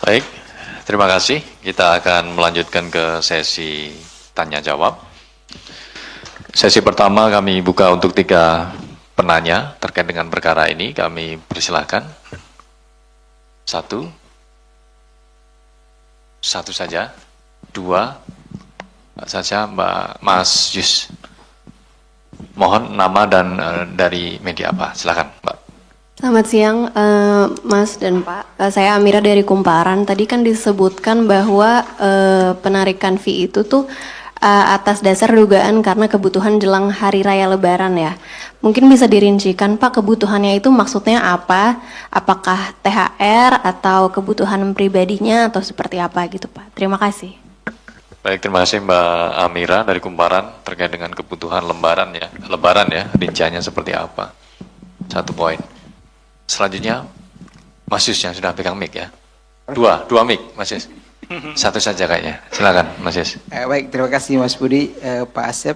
Speaker 2: Baik, terima kasih. Kita akan melanjutkan ke sesi tanya jawab. Sesi pertama kami buka untuk 3 penanya terkait dengan perkara ini. Kami persilahkan. 1 saja. 2 saja, Mas Yus. Mohon nama dan dari media apa? Silakan, Mbak.
Speaker 3: Selamat siang, Mas dan Pak. Saya Amira dari Kumparan. Tadi kan disebutkan bahwa penarikan fee itu tuh atas dasar dugaan karena kebutuhan jelang Hari Raya Lebaran ya. Mungkin bisa dirincikan Pak, kebutuhannya itu maksudnya apa? Apakah THR atau kebutuhan pribadinya atau seperti apa gitu Pak? Terima kasih.
Speaker 2: Baik, terima kasih Mbak Amira dari Kumparan terkait dengan kebutuhan Lebaran ya, rinciannya seperti apa. 1 poin. Selanjutnya, Mas Yus yang sudah pegang mic ya. Dua mic, Mas Yus. Satu saja kayaknya. Silakan, Mas Yus.
Speaker 4: Baik, terima kasih Mas Budi, Pak Asep.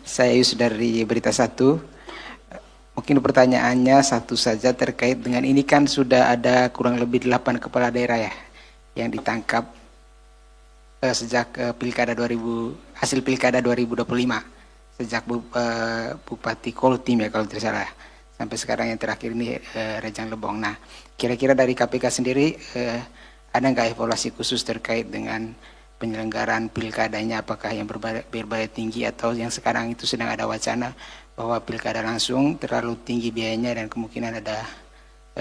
Speaker 4: Saya Yus dari Berita Satu. Mungkin pertanyaannya satu saja terkait dengan ini kan sudah ada kurang lebih 8 kepala daerah ya yang ditangkap sejak hasil pilkada 2025 sejak Bupati Koltim ya kalau tidak salah sampai sekarang yang terakhir ini Rejang Lebong. Nah, kira-kira dari KPK sendiri ada nggak evaluasi khusus terkait dengan penyelenggaraan pilkadanya, apakah yang berbayar tinggi atau yang sekarang itu sedang ada wacana bahwa pilkada langsung terlalu tinggi biayanya dan kemungkinan ada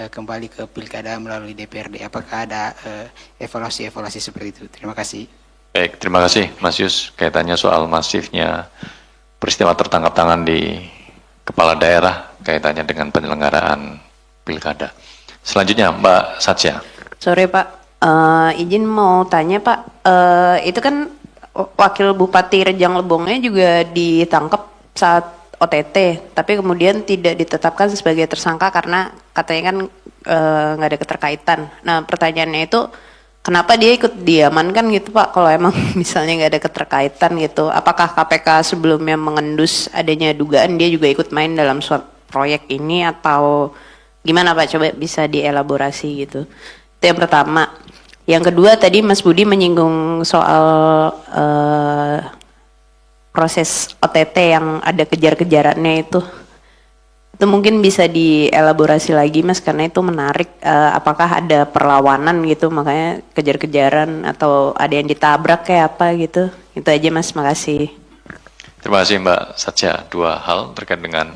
Speaker 4: kembali ke pilkada melalui DPRD. Apakah ada evaluasi seperti itu? Terima kasih.
Speaker 2: Baik, terima kasih Mas Yus. Kaitannya soal masifnya peristiwa tertangkap tangan di kepala daerah kaitannya dengan penyelenggaraan pilkada. Selanjutnya Mbak Satya.
Speaker 5: Sore Pak, izin mau tanya Pak, itu kan Wakil Bupati Rejang Lebongnya juga ditangkap saat OTT, tapi kemudian tidak ditetapkan sebagai tersangka karena katanya kan nggak ada keterkaitan. Nah pertanyaannya itu kenapa dia ikut diamankan gitu Pak kalau emang misalnya nggak ada keterkaitan gitu? Apakah KPK sebelumnya mengendus adanya dugaan dia juga ikut main dalam suatu proyek ini atau gimana Pak? Coba bisa dielaborasi gitu. Itu yang pertama. Yang kedua tadi Mas Budi menyinggung soal proses OTT yang ada kejar-kejarannya itu mungkin bisa dielaborasi lagi Mas karena itu menarik. Apakah ada perlawanan gitu makanya kejar-kejaran atau ada yang ditabrak kayak apa gitu? Itu aja Mas, makasih.
Speaker 2: Terima kasih Mbak Satya. Dua hal terkait dengan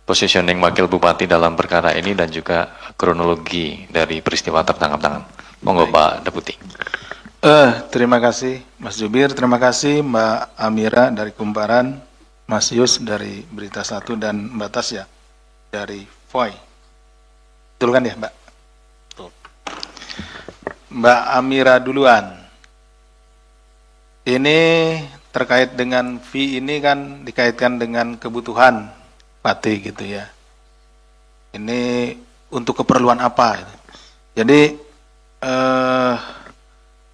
Speaker 2: positioning Wakil Bupati dalam perkara ini dan juga kronologi dari peristiwa tertangkap tangan. Monggo Pak Deputi.
Speaker 1: Terima kasih Mas Jubir, terima kasih Mbak Amira dari Kumparan, Mas Yus dari Berita Satu dan Mbak Tasya dari VOI. Betul kan ya Mbak? Betul. Mbak Amira duluan. Ini terkait dengan fee ini kan dikaitkan dengan kebutuhan Pati gitu ya. Ini untuk keperluan apa? Jadi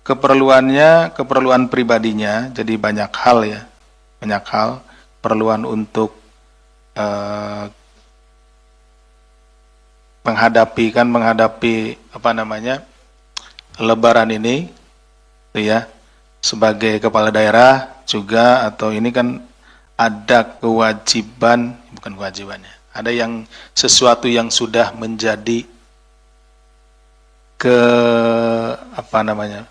Speaker 1: keperluan pribadinya, jadi banyak hal ya, perluan untuk menghadapi apa namanya Lebaran ini, ya, sebagai kepala daerah juga atau ini kan ada kewajiban, bukan kewajibannya, ada yang sesuatu yang sudah menjadi apa namanya?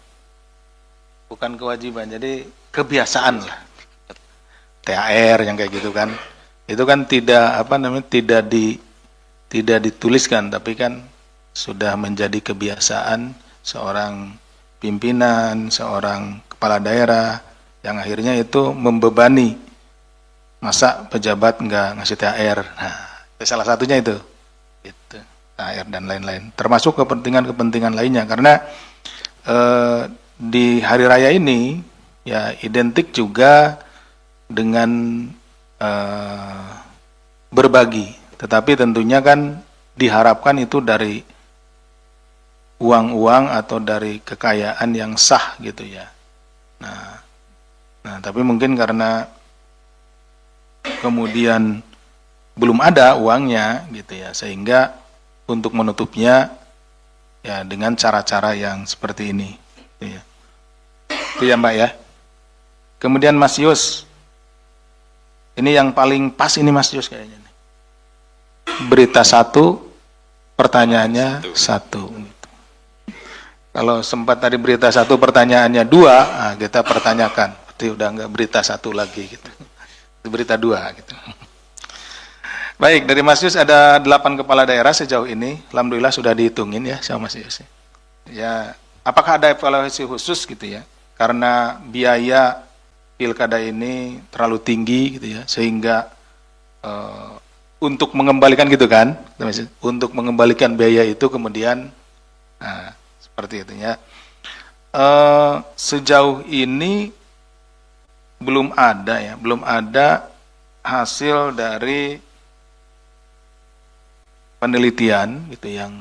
Speaker 1: Bukan kewajiban, jadi kebiasaan lah. THR yang kayak gitu kan. Itu kan tidak tidak dituliskan tapi kan sudah menjadi kebiasaan seorang pimpinan, seorang kepala daerah yang akhirnya itu membebani. Masa pejabat nggak ngasih THR. Nah, itu salah satunya itu. Gitu. THR dan lain-lain. Termasuk kepentingan-kepentingan lainnya karena di hari raya ini ya identik juga dengan berbagi, tetapi tentunya kan diharapkan itu dari uang-uang atau dari kekayaan yang sah gitu ya. Nah tapi mungkin karena kemudian belum ada uangnya gitu ya, sehingga untuk menutupnya ya dengan cara-cara yang seperti ini. Iya. Itu ya Mbak ya. Kemudian Mas Yus, ini yang paling pas ini Mas Yus kayaknya. Berita Satu, pertanyaannya satu. Kalau sempat tadi Berita Satu pertanyaannya dua, nah kita pertanyakan. Berarti udah enggak Berita Satu lagi gitu. Berita dua gitu. Baik, dari Mas Yus ada 8 kepala daerah sejauh ini. Alhamdulillah sudah dihitungin ya sama Mas Yus. Ya, apakah ada evaluasi khusus gitu ya? Karena biaya pilkada ini terlalu tinggi gitu ya, sehingga untuk mengembalikan gitu kan, untuk mengembalikan biaya itu kemudian seperti itu ya. Sejauh ini belum ada hasil dari penelitian gitu yang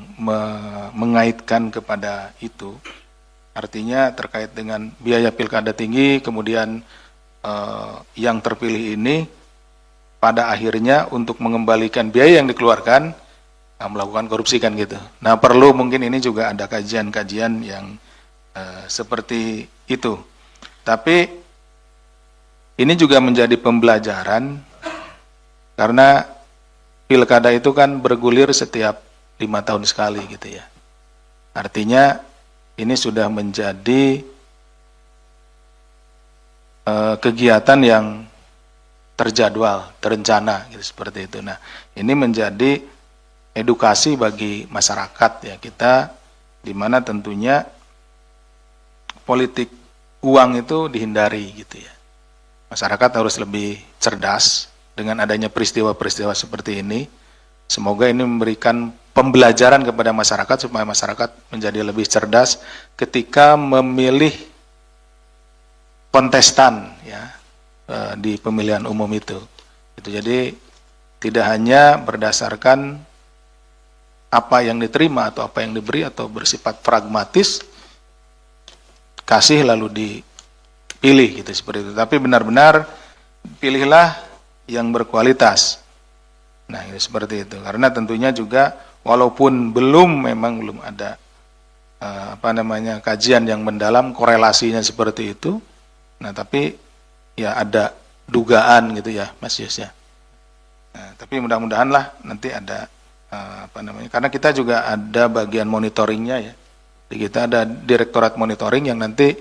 Speaker 1: mengaitkan kepada itu. Artinya terkait dengan biaya pilkada tinggi, kemudian yang terpilih ini pada akhirnya untuk mengembalikan biaya yang dikeluarkan melakukan korupsi kan gitu. Nah, perlu mungkin ini juga ada kajian-kajian yang seperti itu. Tapi ini juga menjadi pembelajaran karena pilkada itu kan bergulir setiap 5 tahun sekali gitu ya. Artinya ini sudah menjadi kegiatan yang terjadwal, terencana gitu seperti itu. Nah, ini menjadi edukasi bagi masyarakat ya, kita di mana tentunya politik uang itu dihindari gitu ya. Masyarakat harus lebih cerdas dengan adanya peristiwa-peristiwa seperti ini. Semoga ini memberikan pembelajaran kepada masyarakat supaya masyarakat menjadi lebih cerdas ketika memilih kontestan ya di pemilihan umum itu. Jadi tidak hanya berdasarkan apa yang diterima atau apa yang diberi atau bersifat pragmatis kasih lalu dipilih gitu seperti itu. Tapi benar-benar pilihlah yang berkualitas. Nah, ini seperti itu. Karena tentunya juga walaupun memang belum ada kajian yang mendalam korelasinya seperti itu. Nah, tapi ya ada dugaan gitu ya, Mas Yus ya. Nah, tapi mudah-mudahan lah nanti ada karena kita juga ada bagian monitoringnya ya. Jadi kita ada direktorat monitoring yang nanti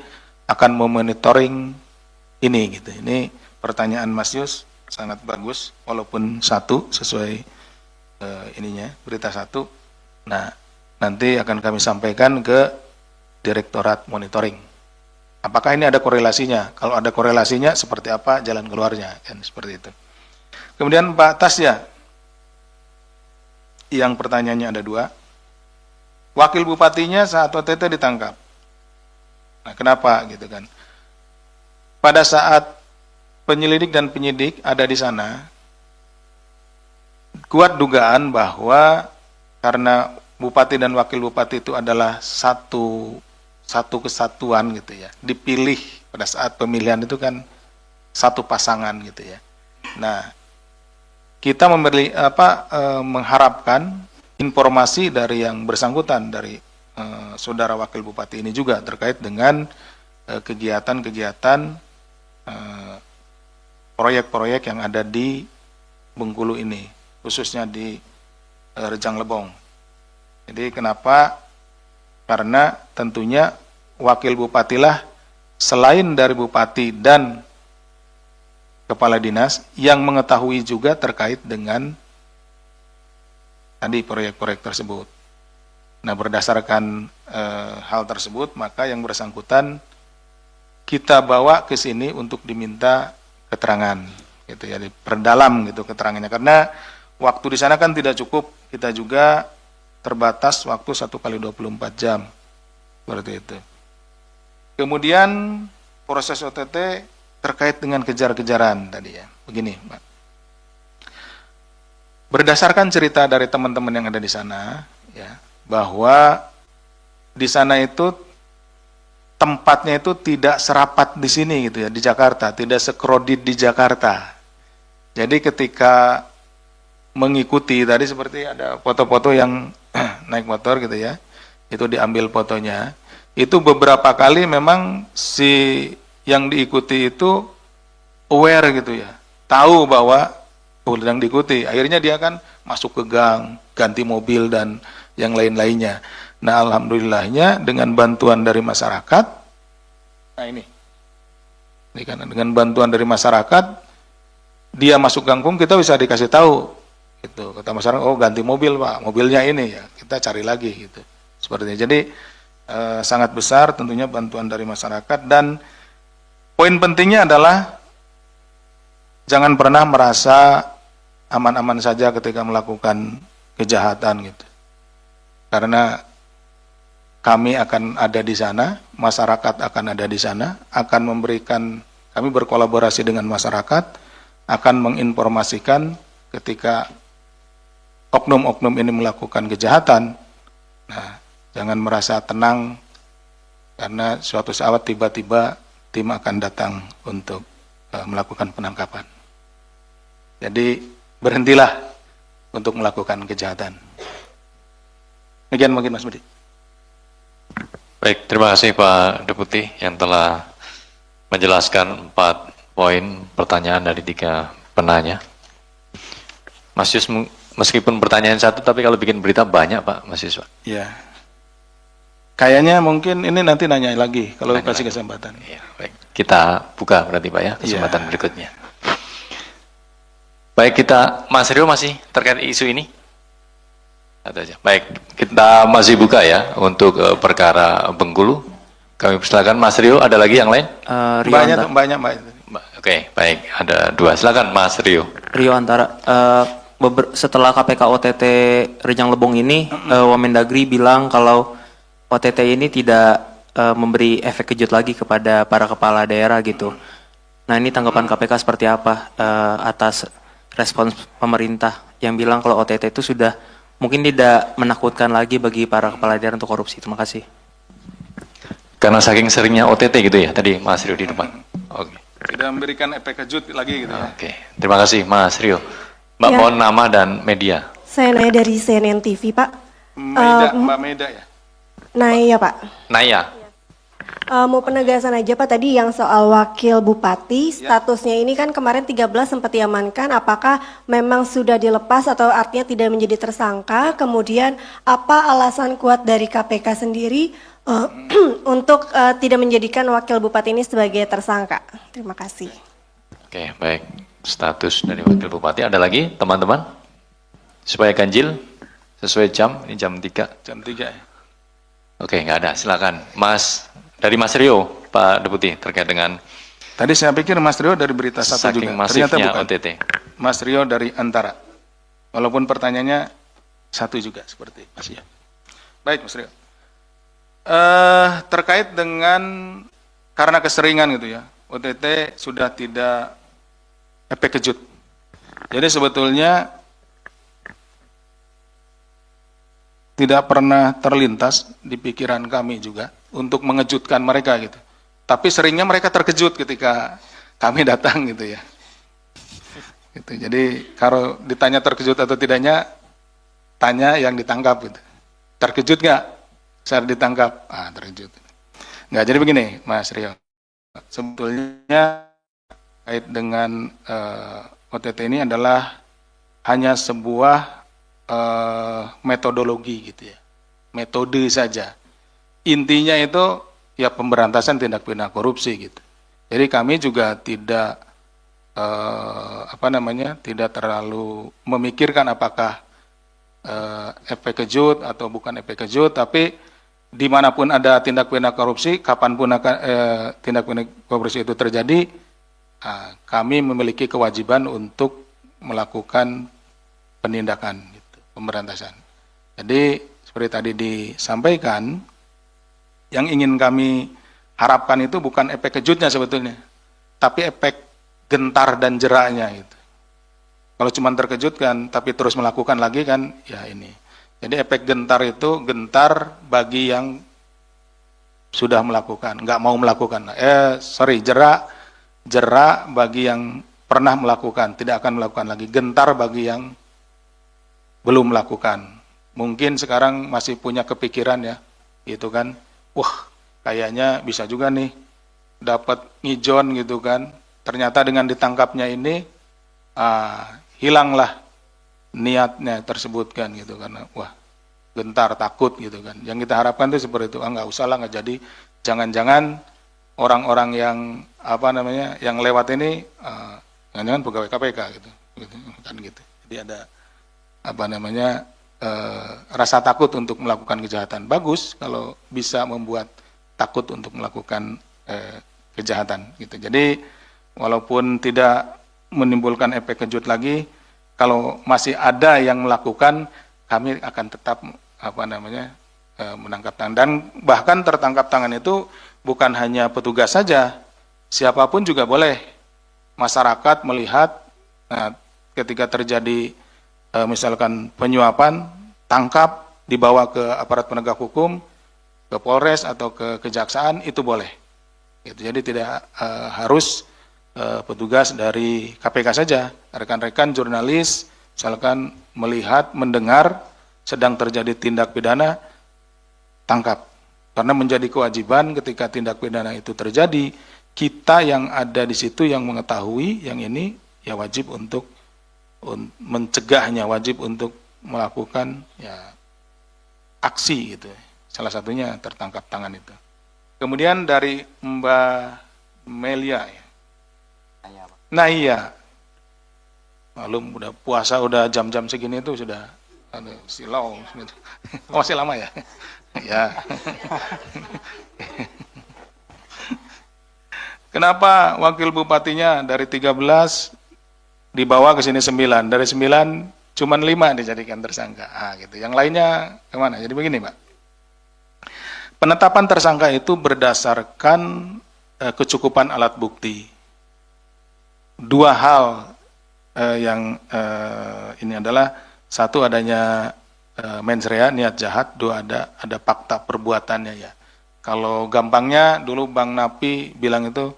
Speaker 1: akan memonitoring ini gitu. Ini pertanyaan Mas Yus sangat bagus, walaupun satu sesuai berita satu. Nah, nanti akan kami sampaikan ke direktorat monitoring. Apakah ini ada korelasinya? Kalau ada korelasinya, seperti apa jalan keluarnya? Kan seperti itu. Kemudian Pak Tasya, yang pertanyaannya ada 2. Wakil bupatinya saat OTT ditangkap. Nah, kenapa gitu kan? Pada saat penyelidik dan penyidik ada di sana, kuat dugaan bahwa karena bupati dan wakil bupati itu adalah satu kesatuan gitu ya, dipilih pada saat pemilihan itu kan satu pasangan gitu ya. Nah, kita mengharapkan informasi dari yang bersangkutan, dari saudara wakil bupati ini juga terkait dengan kegiatan-kegiatan proyek-proyek yang ada di Bengkulu ini, khususnya di Rejang Lebong. Jadi kenapa? Karena tentunya wakil bupatilah selain dari bupati dan kepala dinas yang mengetahui juga terkait dengan tadi proyek-proyek tersebut. Nah, berdasarkan hal tersebut, maka yang bersangkutan kita bawa ke sini untuk diminta keterangan, gitu ya, diperdalam gitu keterangannya. Karena waktu di sana kan tidak cukup, kita juga terbatas waktu 1x24 jam, seperti itu. Kemudian proses OTT terkait dengan kejar-kejaran tadi ya, begini, Pak. Berdasarkan cerita dari teman-teman yang ada di sana, ya, bahwa di sana itu tempatnya itu tidak serapat di sini gitu ya, di Jakarta, tidak sekrodit di Jakarta. Jadi ketika mengikuti tadi seperti ada foto-foto yang naik motor gitu ya, itu diambil fotonya. Itu beberapa kali memang si yang diikuti itu aware gitu ya, tahu bahwa sedang diikuti. Akhirnya dia kan masuk ke gang, ganti mobil dan yang lain-lainnya. Nah, alhamdulillahnya dengan bantuan dari masyarakat, nah ini kan dengan bantuan dari masyarakat, dia masuk gangkung, kita bisa dikasih tahu, gitu. Kata masyarakat, oh ganti mobil Pak, mobilnya ini ya, kita cari lagi gitu. Sepertinya. Jadi sangat besar tentunya bantuan dari masyarakat, dan poin pentingnya adalah jangan pernah merasa aman-aman saja ketika melakukan kejahatan gitu. Karena kami akan ada di sana, masyarakat akan ada di sana, akan memberikan, kami berkolaborasi dengan masyarakat, akan menginformasikan ketika oknum-oknum ini melakukan kejahatan, nah jangan merasa tenang karena suatu saat tiba-tiba tim akan datang untuk melakukan penangkapan. Jadi berhentilah untuk melakukan kejahatan. Demikian mungkin Mas Budi.
Speaker 2: Baik, terima kasih Pak Deputi yang telah menjelaskan 4 poin pertanyaan dari 3 penanya. Mas Yus, meskipun pertanyaan 1, tapi kalau bikin berita banyak Pak Mas Yus.
Speaker 1: Ya, kayaknya mungkin ini nanti nanya lagi kalau
Speaker 2: Nanya
Speaker 1: kasih
Speaker 2: lagi.
Speaker 1: kesempatan.
Speaker 2: Ya, baik. Kita buka berarti Pak ya, kesempatan
Speaker 1: Ya.
Speaker 2: berikutnya. Baik, Mas Rio masih terkait isu ini? Satu aja. Baik, kita masih buka ya untuk perkara Bengkulu. Kami persilakan Mas Rio, ada lagi yang lain?
Speaker 6: Rio
Speaker 1: Banyak,
Speaker 6: Antara,
Speaker 1: banyak.
Speaker 2: Oke, baik, ada 2. Silakan Mas Rio.
Speaker 6: Rio Antara. Setelah KPK OTT Rejang Lebong ini, Wamendagri bilang kalau OTT ini tidak memberi efek kejut lagi kepada para kepala daerah gitu. Nah, ini tanggapan KPK seperti apa atas respons pemerintah yang bilang kalau OTT itu sudah mungkin tidak menakutkan lagi bagi para kepala daerah untuk korupsi. Terima kasih.
Speaker 2: Karena saking seringnya OTT gitu ya, tadi Mas Rio di depan. Oke.
Speaker 1: Tidak memberikan efek kejut lagi gitu ya.
Speaker 2: Oke, terima kasih Mas Rio. Mbak,
Speaker 7: Ya.
Speaker 2: mohon nama dan media.
Speaker 7: Saya Naya dari CNN TV, Pak.
Speaker 1: Mbak Meda ya.
Speaker 7: Naya, Pak.
Speaker 2: Naya.
Speaker 7: Mau penegasan aja, Pak, tadi yang soal wakil bupati, statusnya ini kan kemarin 13 sempat diamankan, apakah memang sudah dilepas atau artinya tidak menjadi tersangka? Kemudian apa alasan kuat dari KPK sendiri untuk tidak menjadikan wakil bupati ini sebagai tersangka? Terima kasih.
Speaker 2: Oke, baik. Status dari wakil bupati. Ada lagi teman-teman? Supaya ganjil sesuai jam. Ini jam 3.
Speaker 1: Jam 3 ya.
Speaker 2: Oke, nggak ada. Silakan. Dari Mas Rio, Pak Deputi, terkait dengan
Speaker 1: Tadi saya pikir Mas Rio dari berita 1
Speaker 2: saking
Speaker 1: juga. Ternyata
Speaker 2: masifnya
Speaker 1: bukan.
Speaker 2: OTT.
Speaker 1: Mas Rio dari Antara. Walaupun pertanyaannya 1 juga seperti Mas Rio. Baik Mas Rio. Terkait dengan karena keseringan gitu ya, OTT sudah tidak efek kejut. Jadi sebetulnya tidak pernah terlintas di pikiran kami juga untuk mengejutkan mereka gitu. Tapi seringnya mereka terkejut ketika kami datang gitu ya. Gitu. Jadi kalau ditanya terkejut atau tidaknya, tanya yang ditangkap gitu. Terkejut nggak saat ditangkap? Terkejut. Nggak, jadi begini Mas Rio. Sebetulnya kait dengan OTT ini adalah hanya sebuah metodologi gitu ya, metode saja. Intinya itu ya pemberantasan tindak pidana korupsi gitu. Jadi kami juga tidak tidak terlalu memikirkan apakah efek kejut atau bukan efek kejut, tapi dimanapun ada tindak pidana korupsi, kapanpun akan tindak pidana korupsi itu terjadi, kami memiliki kewajiban untuk melakukan penindakan, gitu, pemberantasan. Jadi seperti tadi disampaikan, yang ingin kami harapkan itu bukan efek kejutnya sebetulnya, tapi efek gentar dan jeraknya gitu. Kalau cuma terkejut kan, tapi terus melakukan lagi kan, ya ini. Jadi efek gentar itu gentar bagi yang sudah melakukan, nggak mau melakukan. Jerak bagi yang pernah melakukan, tidak akan melakukan lagi. Gentar bagi yang belum melakukan. Mungkin sekarang masih punya kepikiran ya, gitu kan. Wah, kayaknya bisa juga nih dapat ngijon gitu kan. Ternyata dengan ditangkapnya ini hilanglah niatnya tersebut kan gitu, karena wah gentar, takut gitu kan. Yang kita harapkan itu seperti itu. Nggak usah lah, nggak jadi. Jangan-jangan orang-orang yang yang lewat ini jangan-jangan pegawai KPK gitu kan gitu. Jadi ada rasa takut untuk melakukan kejahatan. Bagus kalau bisa membuat takut untuk melakukan kejahatan gitu. Jadi walaupun tidak menimbulkan efek kejut lagi, kalau masih ada yang melakukan, kami akan tetap menangkap tangan. Dan bahkan tertangkap tangan itu bukan hanya petugas saja, siapapun juga boleh. Masyarakat melihat ketika terjadi misalkan penyuapan, tangkap, dibawa ke aparat penegak hukum, ke Polres atau ke kejaksaan, itu boleh. Gitu. Jadi tidak harus petugas dari KPK saja, rekan-rekan jurnalis misalkan melihat, mendengar sedang terjadi tindak pidana, tangkap. Karena menjadi kewajiban ketika tindak pidana itu terjadi, kita yang ada di situ yang mengetahui yang ini ya wajib untuk mencegahnya, wajib untuk melakukan ya aksi gitu. Salah satunya tertangkap tangan itu. Kemudian dari Mbak Melia ya. Nah iya, malum udah puasa udah jam-jam segini itu sudah silau gitu. Oh, masih lama ya? Ya. Kenapa wakil bupatinya dari 13 dibawa ke sini 9, dari 9 cuman 5 dijadikan tersangka. Gitu. Yang lainnya kemana? Jadi begini, Pak. Penetapan tersangka itu berdasarkan kecukupan alat bukti. Dua hal yang ini adalah satu adanya mens rea, niat jahat, dua ada fakta perbuatannya ya. Kalau gampangnya dulu Bang Napi bilang itu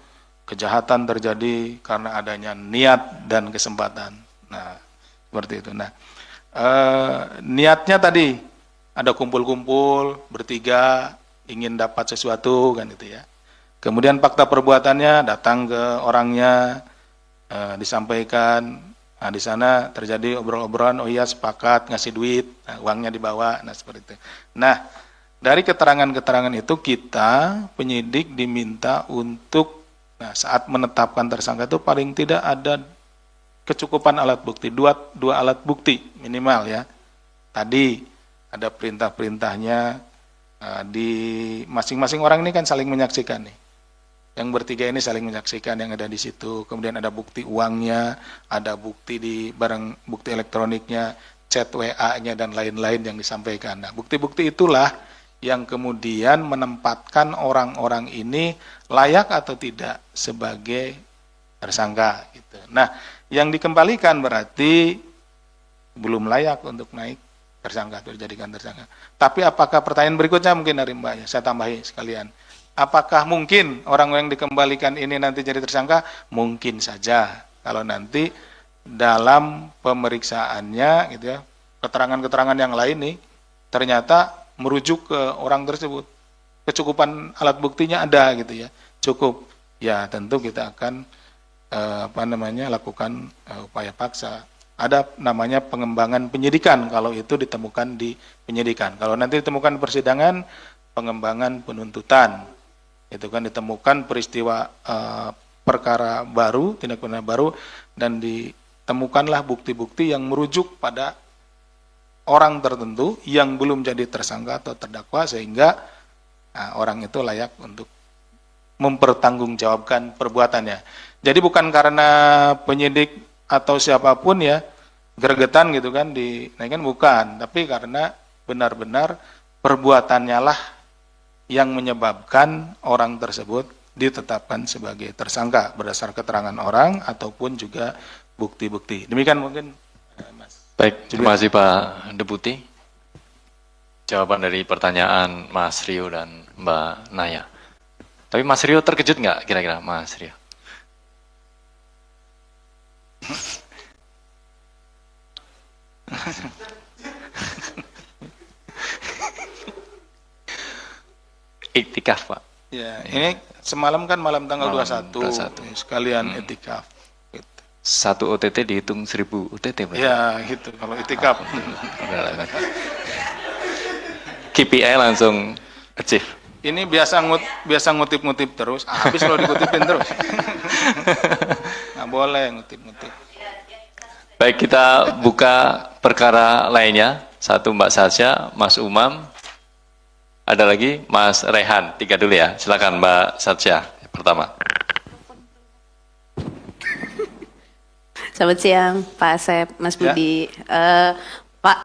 Speaker 1: kejahatan terjadi karena adanya niat dan kesempatan. Nah, seperti itu. Nah, niatnya tadi ada kumpul-kumpul bertiga ingin dapat sesuatu kan itu ya. Kemudian fakta perbuatannya datang ke orangnya, disampaikan. Nah, di sana terjadi obrol-obrolan, oh iya sepakat ngasih duit, nah, uangnya dibawa, nah seperti itu. Nah, dari keterangan-keterangan itu kita penyidik diminta untuk saat menetapkan tersangka itu paling tidak ada kecukupan alat bukti, dua alat bukti minimal ya. Tadi ada perintah-perintahnya, di masing-masing orang ini kan saling menyaksikan nih. Yang bertiga ini saling menyaksikan yang ada di situ. Kemudian ada bukti uangnya, ada bukti di barang bukti elektroniknya, chat WA-nya dan lain-lain yang disampaikan. Nah, bukti-bukti itulah yang kemudian menempatkan orang-orang ini layak atau tidak sebagai tersangka. Gitu. Nah, yang dikembalikan berarti belum layak untuk naik tersangka atau dijadikan tersangka. Tapi apakah pertanyaan berikutnya mungkin dari Mbaknya, saya tambahi sekalian. Apakah mungkin orang yang dikembalikan ini nanti jadi tersangka? Mungkin saja. Kalau nanti dalam pemeriksaannya gitu ya, keterangan-keterangan yang lain nih ternyata merujuk ke orang tersebut. Kecukupan alat buktinya ada gitu ya. Cukup. Ya, tentu kita akan lakukan upaya paksa. Ada namanya pengembangan penyidikan kalau itu ditemukan di penyidikan. Kalau nanti ditemukan persidangan, pengembangan penuntutan. Itu kan ditemukan peristiwa perkara baru, tindak pidana baru, dan ditemukanlah bukti-bukti yang merujuk pada orang tertentu yang belum jadi tersangka atau terdakwa sehingga orang itu layak untuk mempertanggungjawabkan perbuatannya. Jadi bukan karena penyidik atau siapapun ya gregetan gitu kan dinaikkan, bukan, tapi karena benar-benar perbuatannya lah yang menyebabkan orang tersebut ditetapkan sebagai tersangka berdasar keterangan orang ataupun juga bukti-bukti. Demikian mungkin Mas.
Speaker 2: Baik, terima kasih Pak Deputi. Jawaban dari pertanyaan Mas Rio dan Mbak Naya. Tapi Mas Rio terkejut nggak kira-kira Mas Rio? Iktikaf Pak.
Speaker 1: Ya, ini semalam kan malam tanggal
Speaker 2: Malam
Speaker 1: 21, sekalian iktikaf. Gitu.
Speaker 2: Satu OTT dihitung 1000 OTT Pak.
Speaker 1: Ya, gitu kalau iktikaf.
Speaker 2: KPI langsung achieve.
Speaker 1: Ini biasa ngutip-ngutip terus, habis kalau dikutipin terus. Nggak boleh ngutip-ngutip.
Speaker 2: Baik, kita buka perkara lainnya. Satu Mbak Sasha, Mas Umam. Ada lagi Mas Rehan, 3 dulu ya. Silakan Mbak Sasha, pertama.
Speaker 5: Selamat siang Pak Asep, Mas Budi. Pak